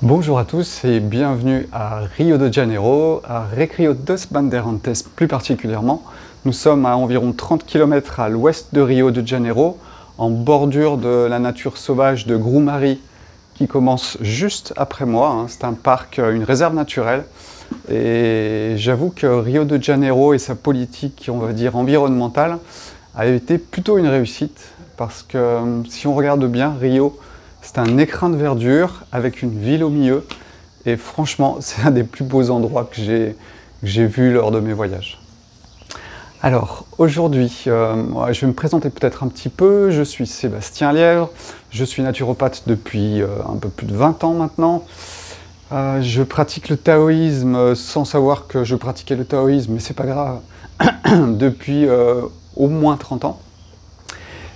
Bonjour à tous et bienvenue à Rio de Janeiro, à Recreio dos Bandeirantes plus particulièrement. Nous sommes à environ 30 km à l'ouest de Rio de Janeiro, en bordure de la nature sauvage de Grumari qui commence juste après moi. C'est un parc, une réserve naturelle. Et j'avoue que Rio de Janeiro et sa politique, on va dire, environnementale a été plutôt une réussite parce que si on regarde bien, Rio, c'est un écrin de verdure avec une ville au milieu et franchement, c'est un des plus beaux endroits que j'ai vu lors de mes voyages. Alors aujourd'hui, je vais me présenter peut-être un petit peu. Je suis Sébastien Lièvre, je suis naturopathe depuis un peu plus de 20 ans maintenant. Je pratique le taoïsme sans savoir que je pratiquais le taoïsme, mais c'est pas grave, depuis au moins 30 ans.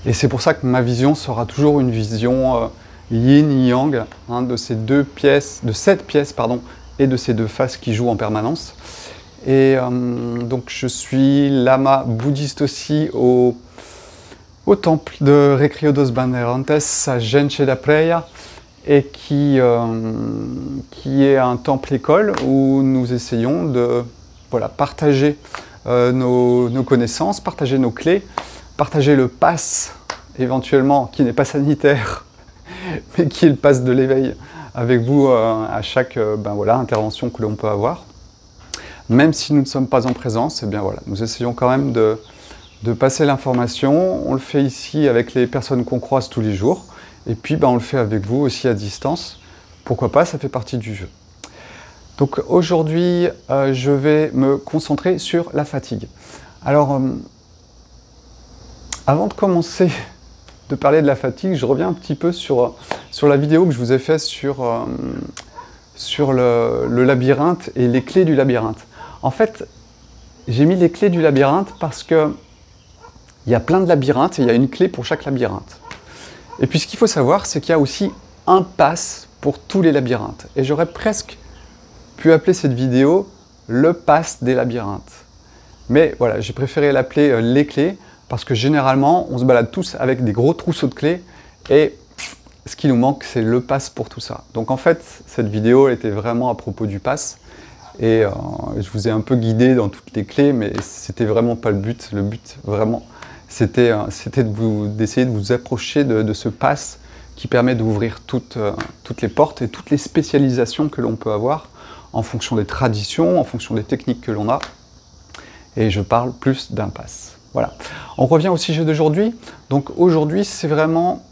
Et c'est pour ça que ma vision sera toujours une vision yin-yang, de ces deux pièces, de cette pièce, pardon, et de ces deux faces qui jouent en permanence. Et donc je suis lama bouddhiste aussi au temple de Recreio dos Bandeirantes à Gente da Praia, et qui est un temple-école où nous essayons de partager nos connaissances, partager nos clés, partager le pass éventuellement qui n'est pas sanitaire, mais qui est le pass de l'éveil avec vous à chaque intervention que l'on peut avoir. Même si nous ne sommes pas en présence, nous essayons quand même de passer l'information. On le fait ici avec les personnes qu'on croise tous les jours, et puis on le fait avec vous aussi à distance. Pourquoi pas, ça fait partie du jeu. Donc aujourd'hui, je vais me concentrer sur la fatigue. Alors, avant de commencer de parler de la fatigue, je reviens un petit peu sur la vidéo que je vous ai faite sur le labyrinthe et les clés du labyrinthe. En fait, j'ai mis les clés du labyrinthe parce que il y a plein de labyrinthes et il y a une clé pour chaque labyrinthe. Et puis ce qu'il faut savoir, c'est qu'il y a aussi un pass pour tous les labyrinthes. Et j'aurais presque pu appeler cette vidéo le pass des labyrinthes. Mais voilà, j'ai préféré l'appeler les clés, parce que généralement, on se balade tous avec des gros trousseaux de clés, et ce qui nous manque, c'est le pass pour tout ça. Donc en fait, cette vidéo elle était vraiment à propos du pass, et je vous ai un peu guidé dans toutes les clés, mais c'était vraiment pas le but. Le but, vraiment, c'était d'essayer de vous approcher de ce pass qui permet d'ouvrir toutes les portes et toutes les spécialisations que l'on peut avoir en fonction des traditions, en fonction des techniques que l'on a. Et je parle plus d'un pass. Voilà. On revient au sujet d'aujourd'hui. Donc aujourd'hui, c'est vraiment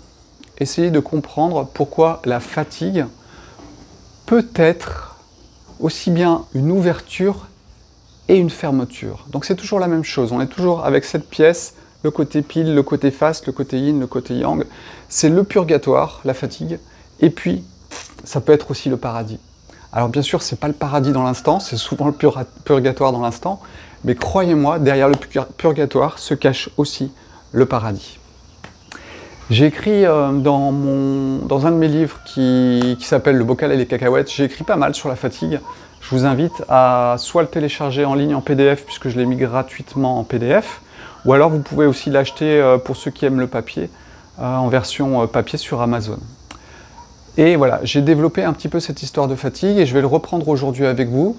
essayer de comprendre pourquoi la fatigue peut être aussi bien une ouverture et une fermeture. Donc c'est toujours la même chose. On est toujours avec cette pièce, le côté pile, le côté face, le côté yin, le côté yang. C'est le purgatoire, la fatigue. Et puis, ça peut être aussi le paradis. Alors bien sûr, c'est pas le paradis dans l'instant, c'est souvent le purgatoire dans l'instant. Mais croyez-moi, derrière le purgatoire se cache aussi le paradis. J'ai écrit dans un de mes livres qui s'appelle Le bocal et les cacahuètes, j'ai écrit pas mal sur la fatigue. Je vous invite à soit le télécharger en ligne en PDF, puisque je l'ai mis gratuitement en PDF, ou alors vous pouvez aussi l'acheter pour ceux qui aiment le papier, en version papier sur Amazon. Et voilà, j'ai développé un petit peu cette histoire de fatigue et je vais le reprendre aujourd'hui avec vous.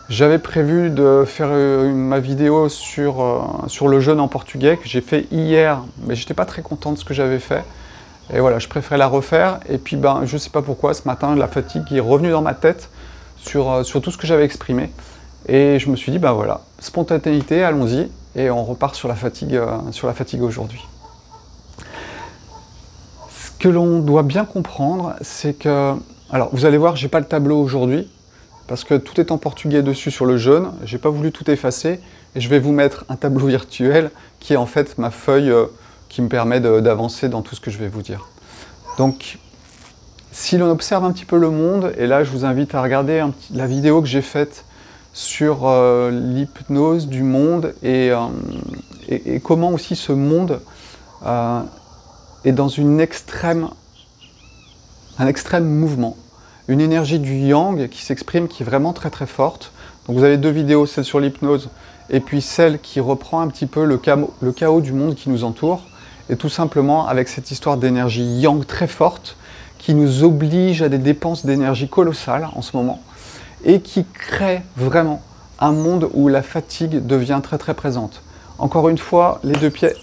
J'avais prévu de faire ma vidéo sur le jeûne en portugais que j'ai fait hier, mais j'étais pas très content de ce que j'avais fait. Et voilà, je préférais la refaire. Et puis, je sais pas pourquoi, ce matin, la fatigue est revenue dans ma tête sur tout ce que j'avais exprimé. Et je me suis dit, voilà, spontanéité, allons-y. Et on repart sur la fatigue aujourd'hui. Ce que l'on doit bien comprendre, c'est que... Alors, vous allez voir, j'ai pas le tableau aujourd'hui, parce que tout est en portugais dessus sur le jaune. J'ai pas voulu tout effacer et je vais vous mettre un tableau virtuel qui est en fait ma feuille qui me permet d'avancer dans tout ce que je vais vous dire. Donc, si l'on observe un petit peu le monde, et là je vous invite à regarder la vidéo que j'ai faite sur l'hypnose du monde et comment aussi ce monde est dans un extrême mouvement. Une énergie du yang qui s'exprime, qui est vraiment très très forte. Donc vous avez deux vidéos, celle sur l'hypnose et puis celle qui reprend un petit peu le chaos du monde qui nous entoure. Et tout simplement avec cette histoire d'énergie yang très forte qui nous oblige à des dépenses d'énergie colossales en ce moment et qui crée vraiment un monde où la fatigue devient très très présente. Encore une fois,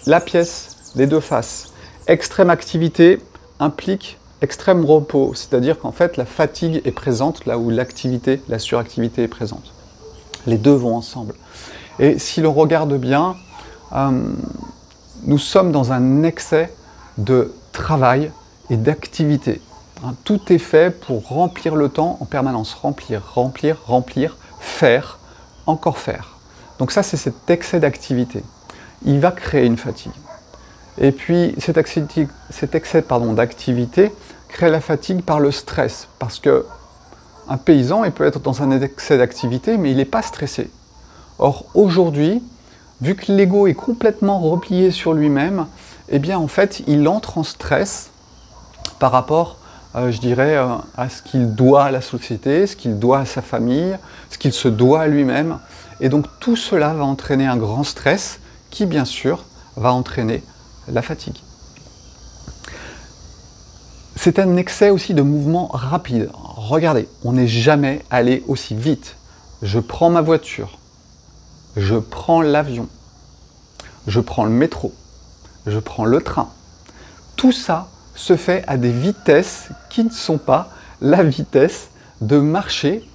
la pièce, les deux faces. Extrême activité implique extrême repos, c'est-à-dire qu'en fait la fatigue est présente là où l'activité, la suractivité est présente. Les deux vont ensemble. Et si l'on regarde bien, nous sommes dans un excès de travail et d'activité. Tout est fait pour remplir le temps en permanence. Remplir, remplir, remplir, faire, encore faire. Donc ça, c'est cet excès d'activité. Il va créer une fatigue. Et puis, cet excès d'activité crée la fatigue par le stress. Parce que un paysan, il peut être dans un excès d'activité, mais il n'est pas stressé. Or, aujourd'hui, vu que l'ego est complètement replié sur lui-même, eh bien, en fait, il entre en stress par rapport, je dirais, à ce qu'il doit à la société, ce qu'il doit à sa famille, ce qu'il se doit à lui-même. Et donc, tout cela va entraîner un grand stress qui, bien sûr, va entraîner la fatigue. C'est un excès aussi de mouvement rapide. Regardez, on n'est jamais allé aussi vite. Je prends ma voiture, je prends l'avion, je prends le métro, je prends le train. Tout ça se fait à des vitesses qui ne sont pas la vitesse de marcher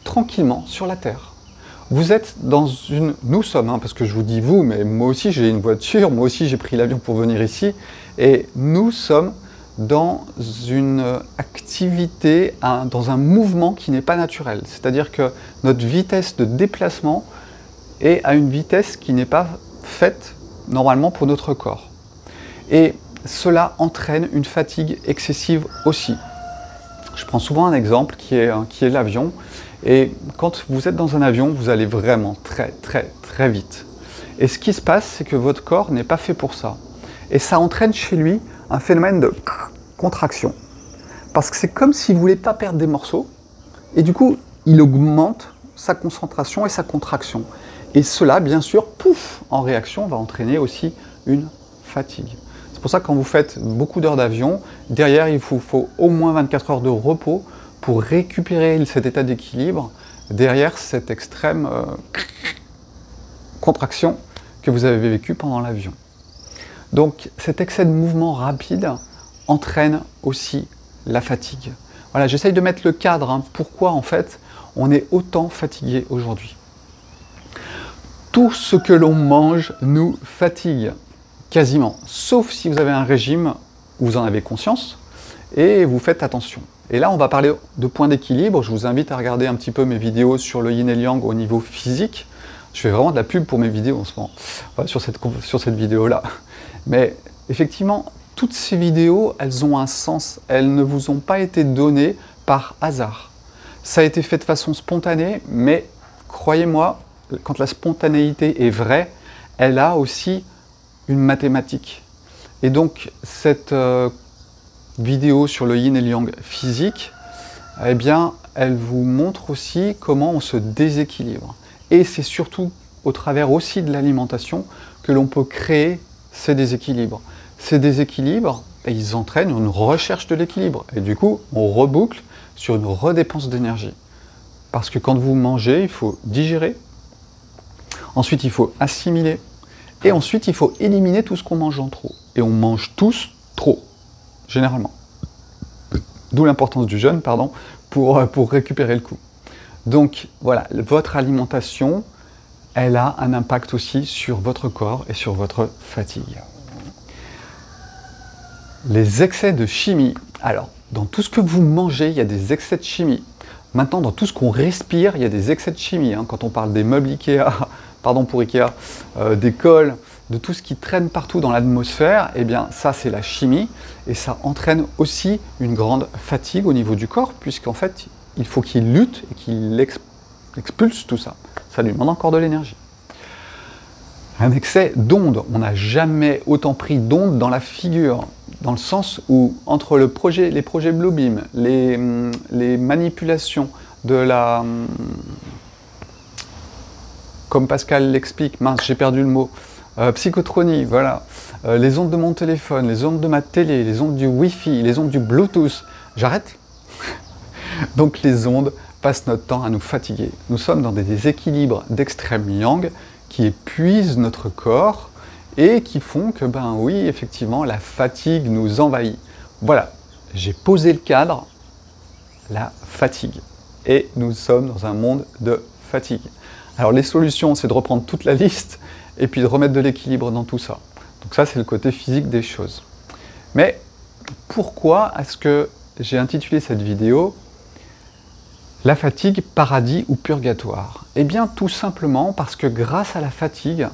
tranquillement sur la Terre. Vous êtes dans une... Nous sommes, parce que je vous dis vous, mais moi aussi j'ai une voiture, moi aussi j'ai pris l'avion pour venir ici, et nous sommes dans une activité, dans un mouvement qui n'est pas naturel. C'est-à-dire que notre vitesse de déplacement est à une vitesse qui n'est pas faite normalement pour notre corps. Et cela entraîne une fatigue excessive aussi. Je prends souvent un exemple qui est l'avion. Et quand vous êtes dans un avion, vous allez vraiment très très très vite. Et ce qui se passe, c'est que votre corps n'est pas fait pour ça. Et ça entraîne chez lui un phénomène de contraction. Parce que c'est comme s'il ne voulait pas perdre des morceaux. Et du coup, il augmente sa concentration et sa contraction. Et cela, bien sûr, pouf, en réaction, va entraîner aussi une fatigue. C'est pour ça que quand vous faites beaucoup d'heures d'avion, derrière, il vous faut au moins 24 heures de repos pour récupérer cet état d'équilibre derrière cette extrême contraction que vous avez vécue pendant l'avion. Donc cet excès de mouvement rapide entraîne aussi la fatigue. Voilà, j'essaye de mettre le cadre, pourquoi en fait on est autant fatigué aujourd'hui. Tout ce que l'on mange nous fatigue, quasiment, sauf si vous avez un régime où vous en avez conscience et vous faites attention. Et là, on va parler de points d'équilibre. Je vous invite à regarder un petit peu mes vidéos sur le yin et le yang au niveau physique. Je fais vraiment de la pub pour mes vidéos en ce moment, sur cette vidéo-là. Mais effectivement, toutes ces vidéos, elles ont un sens. Elles ne vous ont pas été données par hasard. Ça a été fait de façon spontanée, mais croyez-moi, quand la spontanéité est vraie, elle a aussi une mathématique. Et donc, cette vidéo sur le yin et le yang physique, eh bien, elle vous montre aussi comment on se déséquilibre. Et c'est surtout au travers aussi de l'alimentation que l'on peut créer ces déséquilibres. Ces déséquilibres, ils entraînent une recherche de l'équilibre. Et du coup, on reboucle sur une redépense d'énergie. Parce que quand vous mangez, il faut digérer. Ensuite, il faut assimiler. Et ensuite, il faut éliminer tout ce qu'on mange en trop. Et on mange tous trop. Généralement. D'où l'importance du jeûne, pardon, pour récupérer le coup. Donc voilà, votre alimentation, elle a un impact aussi sur votre corps et sur votre fatigue. Les excès de chimie. Alors, dans tout ce que vous mangez, il y a des excès de chimie. Maintenant, dans tout ce qu'on respire, il y a des excès de chimie. Hein. Quand on parle des meubles Ikea, pardon pour Ikea, des cols, de tout ce qui traîne partout dans l'atmosphère, eh bien ça c'est la chimie, et ça entraîne aussi une grande fatigue au niveau du corps, puisqu'en fait, il faut qu'il lutte et qu'il expulse tout ça. Ça lui demande encore de l'énergie. Un excès d'ondes. On n'a jamais autant pris d'ondes dans la figure, dans le sens où, entre les projets Bluebeam, les manipulations de la... Comme Pascal l'explique, mince, j'ai perdu le mot, psychotronie, voilà, les ondes de mon téléphone, les ondes de ma télé, les ondes du Wi-Fi, les ondes du Bluetooth. J'arrête. Donc les ondes passent notre temps à nous fatiguer. Nous sommes dans des déséquilibres d'extrême yang qui épuisent notre corps et qui font que, ben oui, effectivement, la fatigue nous envahit. Voilà, j'ai posé le cadre, la fatigue. Et nous sommes dans un monde de fatigue. Alors les solutions, c'est de reprendre toute la liste et puis de remettre de l'équilibre dans tout ça. Donc ça, c'est le côté physique des choses. Mais pourquoi est-ce que j'ai intitulé cette vidéo « La fatigue, paradis ou purgatoire ?» Eh bien, tout simplement parce que grâce à la fatigue,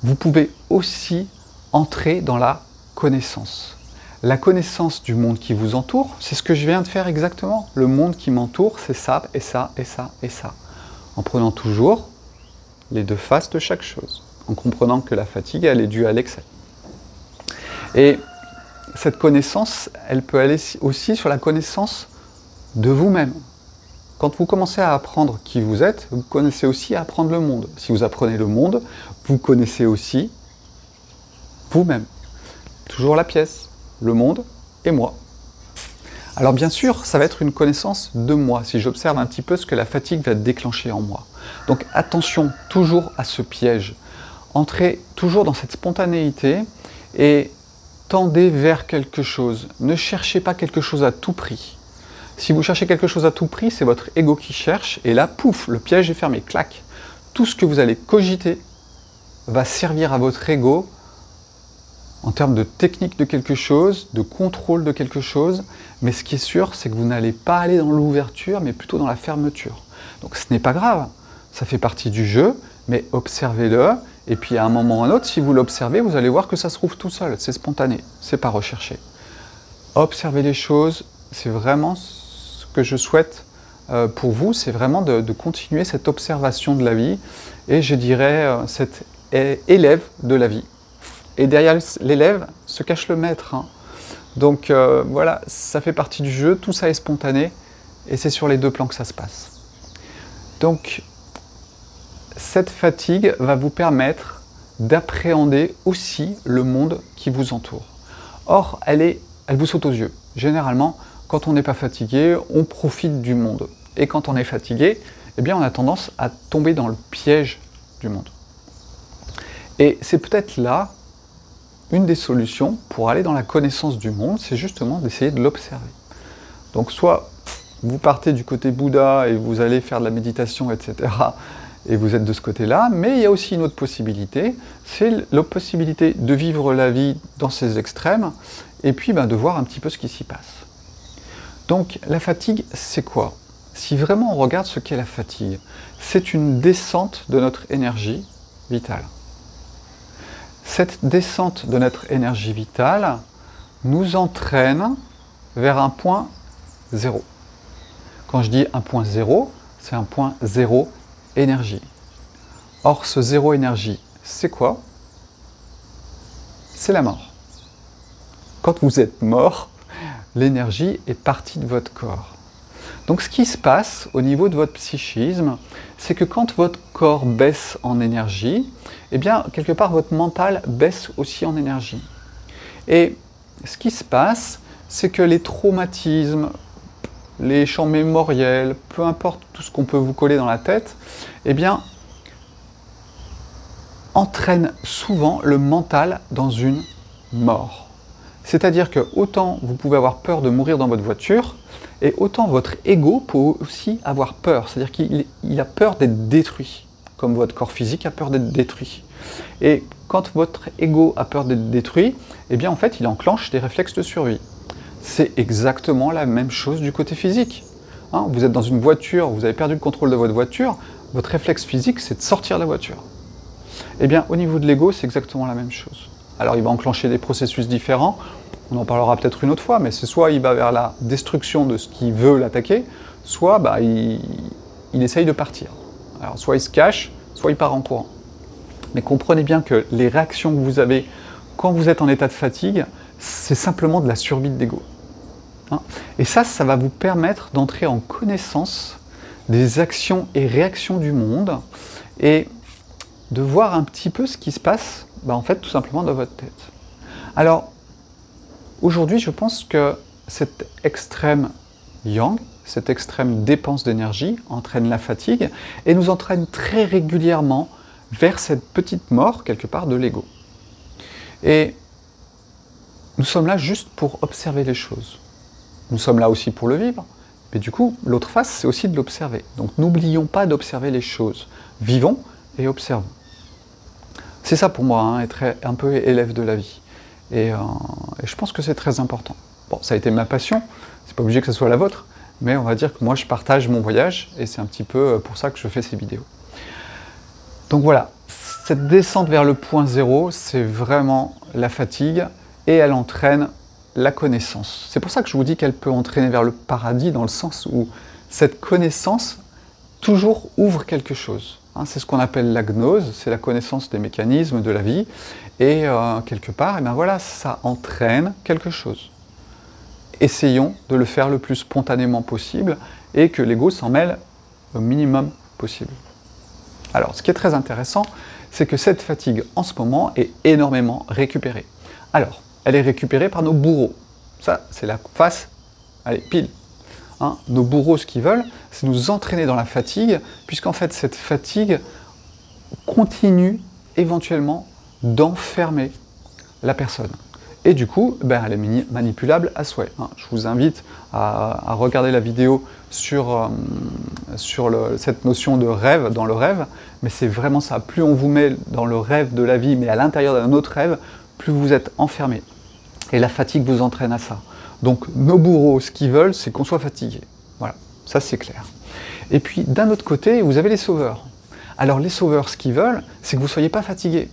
vous pouvez aussi entrer dans la connaissance. La connaissance du monde qui vous entoure, c'est ce que je viens de faire exactement. Le monde qui m'entoure, c'est ça, et ça, et ça, et ça. En prenant toujours les deux faces de chaque chose. En comprenant que la fatigue, elle est due à l'excès. Et cette connaissance, elle peut aller aussi sur la connaissance de vous-même. Quand vous commencez à apprendre qui vous êtes, vous connaissez aussi à apprendre le monde. Si vous apprenez le monde, vous connaissez aussi vous-même. Toujours la pièce, le monde et moi. Alors bien sûr, ça va être une connaissance de moi, si j'observe un petit peu ce que la fatigue va déclencher en moi. Donc attention toujours à ce piège. Entrez toujours dans cette spontanéité et tendez vers quelque chose. Ne cherchez pas quelque chose à tout prix. Si vous cherchez quelque chose à tout prix, c'est votre ego qui cherche, et là, pouf, le piège est fermé, clac. Tout ce que vous allez cogiter va servir à votre ego en termes de technique de quelque chose, de contrôle de quelque chose, mais ce qui est sûr, c'est que vous n'allez pas aller dans l'ouverture, mais plutôt dans la fermeture. Donc ce n'est pas grave, ça fait partie du jeu, mais observez-le, et puis à un moment ou à un autre, si vous l'observez, vous allez voir que ça se trouve tout seul, c'est spontané, c'est pas recherché. Observez les choses, c'est vraiment ce que je souhaite pour vous, c'est vraiment de continuer cette observation de la vie, et je dirais cet élève de la vie. Et derrière l'élève se cache le maître. Hein. Donc voilà, ça fait partie du jeu, tout ça est spontané, et c'est sur les deux plans que ça se passe. Donc, cette fatigue va vous permettre d'appréhender aussi le monde qui vous entoure. Or, elle vous saute aux yeux. Généralement, quand on n'est pas fatigué, on profite du monde. Et quand on est fatigué, eh bien, on a tendance à tomber dans le piège du monde. Et c'est peut-être là une des solutions pour aller dans la connaissance du monde, c'est justement d'essayer de l'observer. Donc soit vous partez du côté Bouddha et vous allez faire de la méditation, etc. et vous êtes de ce côté-là, mais il y a aussi une autre possibilité, c'est la possibilité de vivre la vie dans ses extrêmes, et puis de voir un petit peu ce qui s'y passe. Donc la fatigue, c'est quoi? Si vraiment on regarde ce qu'est la fatigue, c'est une descente de notre énergie vitale. Cette descente de notre énergie vitale nous entraîne vers un point zéro. Quand je dis un point zéro, c'est un point zéro énergie. Or, ce zéro énergie, c'est quoi? C'est la mort. Quand vous êtes mort, l'énergie est partie de votre corps. Donc ce qui se passe au niveau de votre psychisme, c'est que quand votre corps baisse en énergie, eh bien, quelque part, votre mental baisse aussi en énergie. Et ce qui se passe, c'est que les traumatismes, les champs mémoriels, peu importe tout ce qu'on peut vous coller dans la tête, eh bien, entraînent souvent le mental dans une mort. C'est-à-dire que autant vous pouvez avoir peur de mourir dans votre voiture, et autant votre ego peut aussi avoir peur. C'est-à-dire qu'il a peur d'être détruit, comme votre corps physique a peur d'être détruit. Et quand votre ego a peur d'être détruit, eh bien en fait, il enclenche des réflexes de survie. C'est exactement la même chose du côté physique. Hein, vous êtes dans une voiture, vous avez perdu le contrôle de votre voiture, votre réflexe physique, c'est de sortir de la voiture. Eh bien, au niveau de l'ego, c'est exactement la même chose. Alors, il va enclencher des processus différents, on en parlera peut-être une autre fois, mais c'est soit il va vers la destruction de ce qui veut l'attaquer, soit il essaye de partir. Alors, soit il se cache, soit il part en courant. Mais comprenez bien que les réactions que vous avez quand vous êtes en état de fatigue, c'est simplement de la survie de l'ego. Hein, et ça va vous permettre d'entrer en connaissance des actions et réactions du monde et de voir un petit peu ce qui se passe, en fait, tout simplement dans votre tête. Alors, aujourd'hui, je pense que cet extrême yang, cette extrême dépense d'énergie entraîne la fatigue et nous entraîne très régulièrement vers cette petite mort, quelque part, de l'ego. Et nous sommes là juste pour observer les choses. Nous sommes là aussi pour le vivre, mais du coup, l'autre face, c'est aussi de l'observer. Donc n'oublions pas d'observer les choses. Vivons et observons. C'est ça pour moi, hein, être un peu élève de la vie. Et je pense que c'est très important. Bon, ça a été ma passion, c'est pas obligé que ce soit la vôtre, mais on va dire que moi je partage mon voyage, et c'est un petit peu pour ça que je fais ces vidéos. Donc voilà, cette descente vers le point zéro, c'est vraiment la fatigue, et elle entraîne la connaissance. C'est pour ça que je vous dis qu'elle peut entraîner vers le paradis, dans le sens où cette connaissance toujours ouvre quelque chose. Hein, c'est ce qu'on appelle la gnose, c'est la connaissance des mécanismes de la vie, et quelque part, voilà, ça entraîne quelque chose. Essayons de le faire le plus spontanément possible, et que l'ego s'en mêle au minimum possible. Alors, ce qui est très intéressant, c'est que cette fatigue, en ce moment, est énormément récupérée. Alors, elle est récupérée par nos bourreaux. Ça, c'est la face, allez, pile. Hein, nos bourreaux, ce qu'ils veulent, c'est nous entraîner dans la fatigue, puisqu'en fait, cette fatigue continue éventuellement d'enfermer la personne. Et du coup, elle est manipulable à souhait. Hein. Je vous invite à regarder la vidéo sur cette notion de rêve, dans le rêve, mais c'est vraiment ça. Plus on vous met dans le rêve de la vie, mais à l'intérieur d'un autre rêve, plus vous êtes enfermé. Et la fatigue vous entraîne à ça. Donc nos bourreaux, ce qu'ils veulent, c'est qu'on soit fatigué. Voilà, ça c'est clair. Et puis d'un autre côté, vous avez les sauveurs. Alors les sauveurs, ce qu'ils veulent, c'est que vous ne soyez pas fatigué.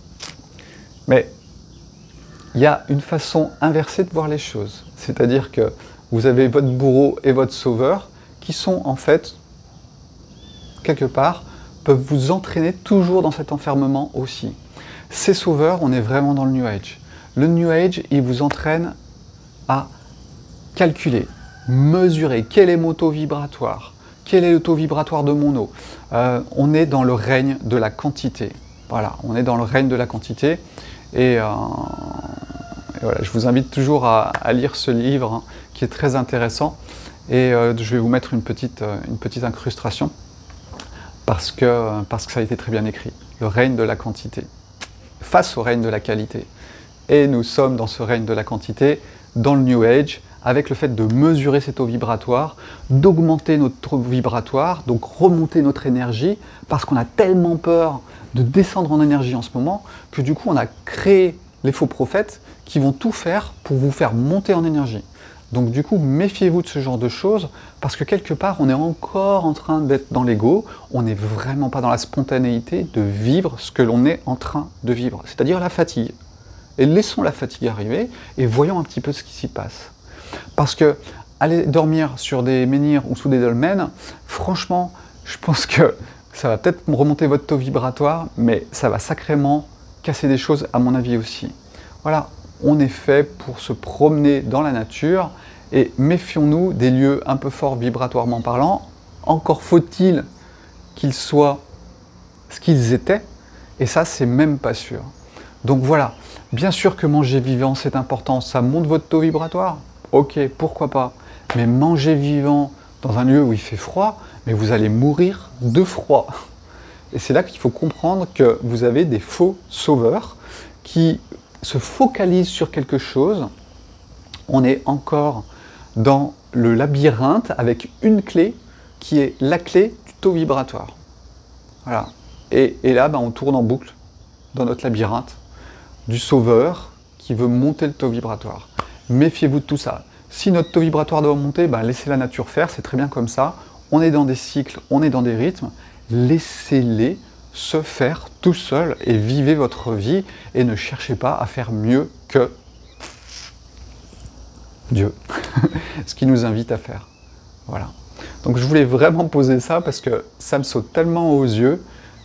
Mais il y a une façon inversée de voir les choses. C'est-à-dire que vous avez votre bourreau et votre sauveur qui sont en fait, quelque part, peuvent vous entraîner toujours dans cet enfermement aussi. Ces sauveurs, on est vraiment dans le New Age. Le New Age, il vous entraîne à calculer, mesurer quel est mon taux vibratoire, quel est le taux vibratoire de mon eau. On est dans le règne de la quantité. Voilà, on est dans le règne de la quantité. Et voilà, je vous invite toujours à lire ce livre hein, qui est très intéressant. Et je vais vous mettre une petite incrustation parce que ça a été très bien écrit. Le règne de la quantité face au règne de la qualité. Et nous sommes dans ce règne de la quantité, dans le New Age, avec le fait de mesurer ces taux vibratoires, d'augmenter notre taux vibratoire, donc remonter notre énergie, parce qu'on a tellement peur de descendre en énergie en ce moment, que du coup on a créé les faux prophètes qui vont tout faire pour vous faire monter en énergie. Donc du coup, méfiez-vous de ce genre de choses, parce que quelque part, on est encore en train d'être dans l'ego, on n'est vraiment pas dans la spontanéité de vivre ce que l'on est en train de vivre, c'est-à-dire la fatigue. Et laissons la fatigue arriver, et voyons un petit peu ce qui s'y passe. Parce que aller dormir sur des menhirs ou sous des dolmens, franchement, je pense que ça va peut-être remonter votre taux vibratoire, mais ça va sacrément casser des choses, à mon avis aussi. Voilà, on est fait pour se promener dans la nature, et méfions-nous des lieux un peu forts vibratoirement parlant. Encore faut-il qu'ils soient ce qu'ils étaient, et ça, c'est même pas sûr. Donc voilà, bien sûr que manger vivant, c'est important, ça monte votre taux vibratoire, ok, pourquoi pas, mais manger vivant dans un lieu où il fait froid, mais vous allez mourir de froid. Et c'est là qu'il faut comprendre que vous avez des faux sauveurs qui se focalisent sur quelque chose. On est encore dans le labyrinthe avec une clé qui est la clé du taux vibratoire. Voilà. Et là, on tourne en boucle dans notre labyrinthe du sauveur qui veut monter le taux vibratoire. Méfiez-vous de tout ça. Si notre taux vibratoire doit monter, ben, laissez la nature faire, c'est très bien comme ça. On est dans des cycles, on est dans des rythmes, laissez-les se faire tout seul et vivez votre vie et ne cherchez pas à faire mieux que Dieu, ce qu'il nous invite à faire. Voilà. Donc je voulais vraiment poser ça parce que ça me saute tellement aux yeux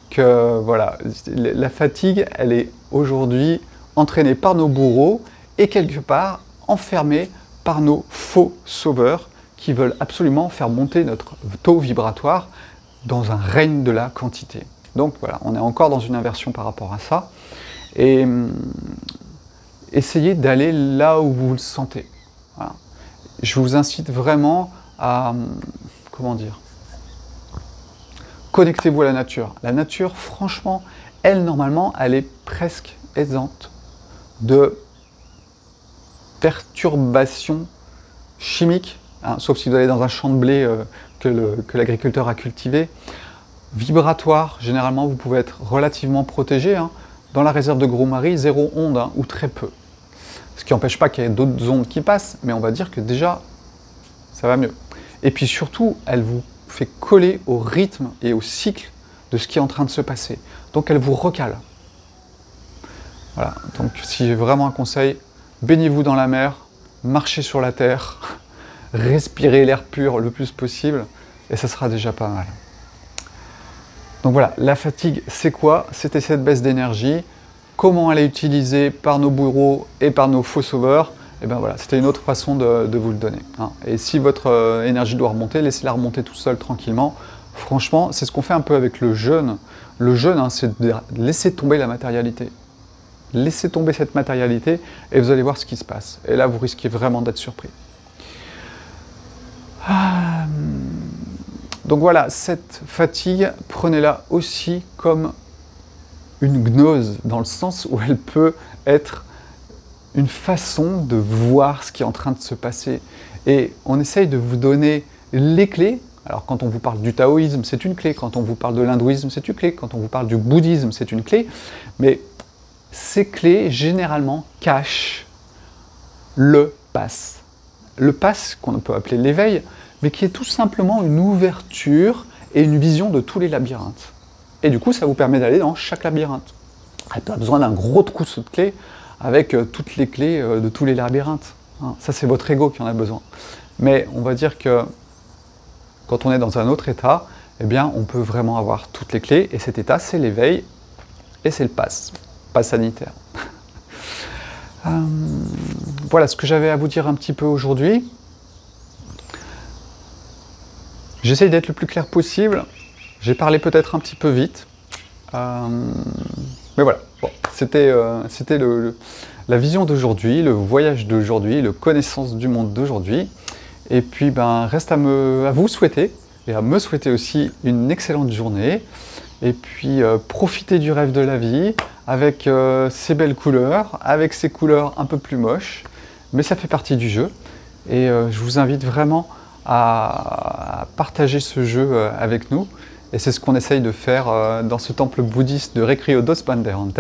que voilà, la fatigue, elle est aujourd'hui entraînée par nos bourreaux et quelque part enfermée par nos faux sauveurs qui veulent absolument faire monter notre taux vibratoire dans un règne de la quantité. Donc voilà, on est encore dans une inversion par rapport à ça. Et essayez d'aller là où vous le sentez. Voilà. Je vous incite vraiment à, comment dire, connectez-vous à la nature. La nature, franchement, elle, normalement, elle est presque exempte de perturbations chimiques, hein, sauf si vous allez dans un champ de blé que l'agriculteur a cultivé. Vibratoire, généralement, vous pouvez être relativement protégé. Hein. Dans la réserve de Gros-Marie, 0 onde, hein, ou très peu. Ce qui n'empêche pas qu'il y ait d'autres ondes qui passent, mais on va dire que déjà, ça va mieux. Et puis surtout, elle vous fait coller au rythme et au cycle de ce qui est en train de se passer. Donc elle vous recale. Voilà, donc si j'ai vraiment un conseil, baignez-vous dans la mer, marchez sur la terre, respirez l'air pur le plus possible, et ça sera déjà pas mal. Donc voilà, la fatigue, c'est quoi? C'était cette baisse d'énergie. Comment elle est utilisée par nos bourreaux et par nos faux sauveurs? Et bien voilà, c'était une autre façon de vous le donner. Hein. Et si votre énergie doit remonter, laissez-la remonter tout seul, tranquillement. Franchement, c'est ce qu'on fait un peu avec le jeûne. Le jeûne, hein, c'est de laisser tomber la matérialité. Laissez tomber cette matérialité et vous allez voir ce qui se passe. Et là, vous risquez vraiment d'être surpris. Donc voilà, cette fatigue, prenez-la aussi comme une gnose, dans le sens où elle peut être une façon de voir ce qui est en train de se passer. Et on essaye de vous donner les clés. Alors quand on vous parle du taoïsme, c'est une clé. Quand on vous parle de l'hindouisme, c'est une clé. Quand on vous parle du bouddhisme, c'est une clé. Mais ces clés, généralement, cachent le pass. Le pass, qu'on peut appeler l'éveil, mais qui est tout simplement une ouverture et une vision de tous les labyrinthes. Et du coup, ça vous permet d'aller dans chaque labyrinthe. Vous n'avez pas besoin d'un gros trousseau de clés avec toutes les clés de tous les labyrinthes. Hein. Ça, c'est votre ego qui en a besoin. Mais on va dire que quand on est dans un autre état, eh bien, on peut vraiment avoir toutes les clés. Et cet état, c'est l'éveil et c'est le pass sanitaire. Voilà ce que j'avais à vous dire un petit peu aujourd'hui. J'essaye d'être le plus clair possible. J'ai parlé peut-être un petit peu vite. Mais voilà, bon, c'était la vision d'aujourd'hui, le voyage d'aujourd'hui, le connaissance du monde d'aujourd'hui. Et puis, ben, reste à vous souhaiter, et à me souhaiter aussi une excellente journée. Et puis, profitez du rêve de la vie, avec ces belles couleurs, avec ces couleurs un peu plus moches. Mais ça fait partie du jeu. Et je vous invite vraiment à partager ce jeu avec nous. Et c'est ce qu'on essaye de faire dans ce temple bouddhiste de Recrio dos Bandeirantes.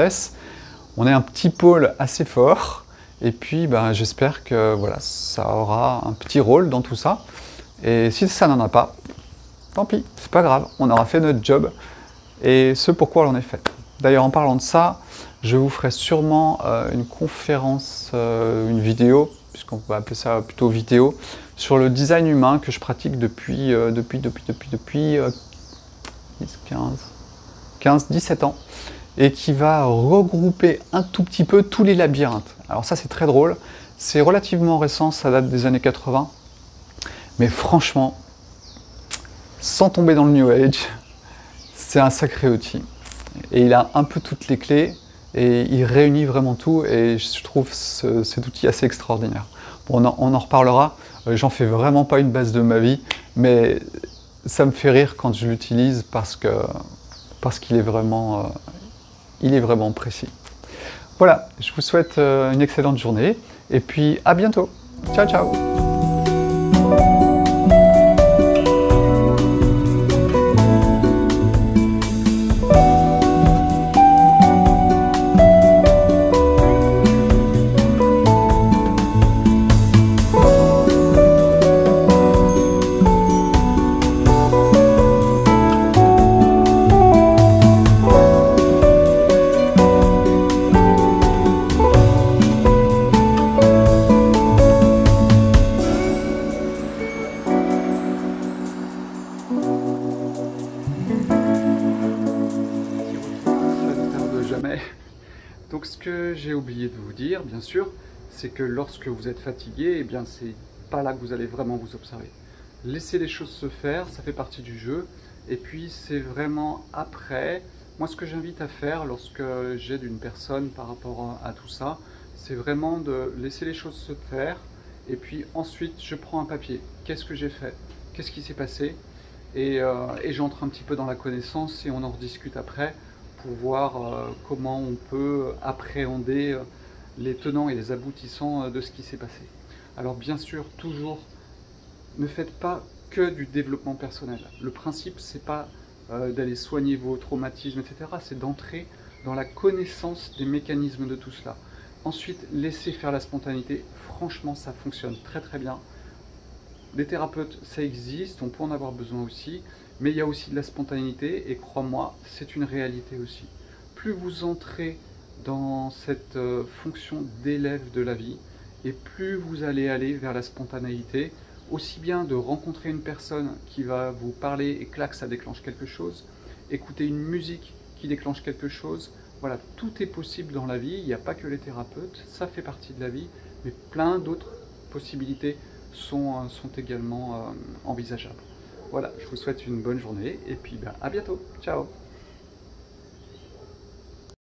On est un petit pôle assez fort. Et puis, ben, j'espère que voilà, ça aura un petit rôle dans tout ça. Et si ça n'en a pas, tant pis, c'est pas grave. On aura fait notre job. Et ce pourquoi on est fait. D'ailleurs, en parlant de ça, je vous ferai sûrement une conférence, une vidéo, puisqu'on peut appeler ça plutôt vidéo, sur le design humain que je pratique depuis 17 ans, et qui va regrouper un tout petit peu tous les labyrinthes. Alors ça, c'est très drôle, c'est relativement récent, ça date des années 80, mais franchement, sans tomber dans le New Age, c'est un sacré outil. Et il a un peu toutes les clés, et il réunit vraiment tout, et je trouve cet outil assez extraordinaire. Bon, on en reparlera, j'en fais vraiment pas une base de ma vie, mais ça me fait rire quand je l'utilise parce qu'il est vraiment précis. Voilà, je vous souhaite une excellente journée, et puis à bientôt. Ciao, ciao! jamais. Donc ce que j'ai oublié de vous dire, bien sûr, c'est que lorsque vous êtes fatigué, eh bien c'est pas là que vous allez vraiment vous observer. Laissez les choses se faire, ça fait partie du jeu. Et puis c'est vraiment après, moi ce que j'invite à faire lorsque j'aide une personne par rapport à tout ça, c'est vraiment de laisser les choses se faire. Et puis ensuite je prends un papier. Qu'est-ce que j'ai fait? Qu'est-ce qui s'est passé? Et j'entre un petit peu dans la connaissance et on en rediscute après pour voir comment on peut appréhender les tenants et les aboutissants de ce qui s'est passé. Alors bien sûr, toujours, ne faites pas que du développement personnel. Le principe, c'est pas d'aller soigner vos traumatismes, etc. C'est d'entrer dans la connaissance des mécanismes de tout cela. Ensuite, laissez faire la spontanéité. Franchement, ça fonctionne très très bien. Les thérapeutes, ça existe, on peut en avoir besoin aussi, mais il y a aussi de la spontanéité, et crois-moi, c'est une réalité aussi. Plus vous entrez dans cette fonction d'élève de la vie, et plus vous allez aller vers la spontanéité, aussi bien de rencontrer une personne qui va vous parler et clac, ça déclenche quelque chose, écouter une musique qui déclenche quelque chose, voilà, tout est possible dans la vie, il n'y a pas que les thérapeutes, ça fait partie de la vie, mais plein d'autres possibilités sont également envisageables. Voilà, je vous souhaite une bonne journée et puis à bientôt. Ciao!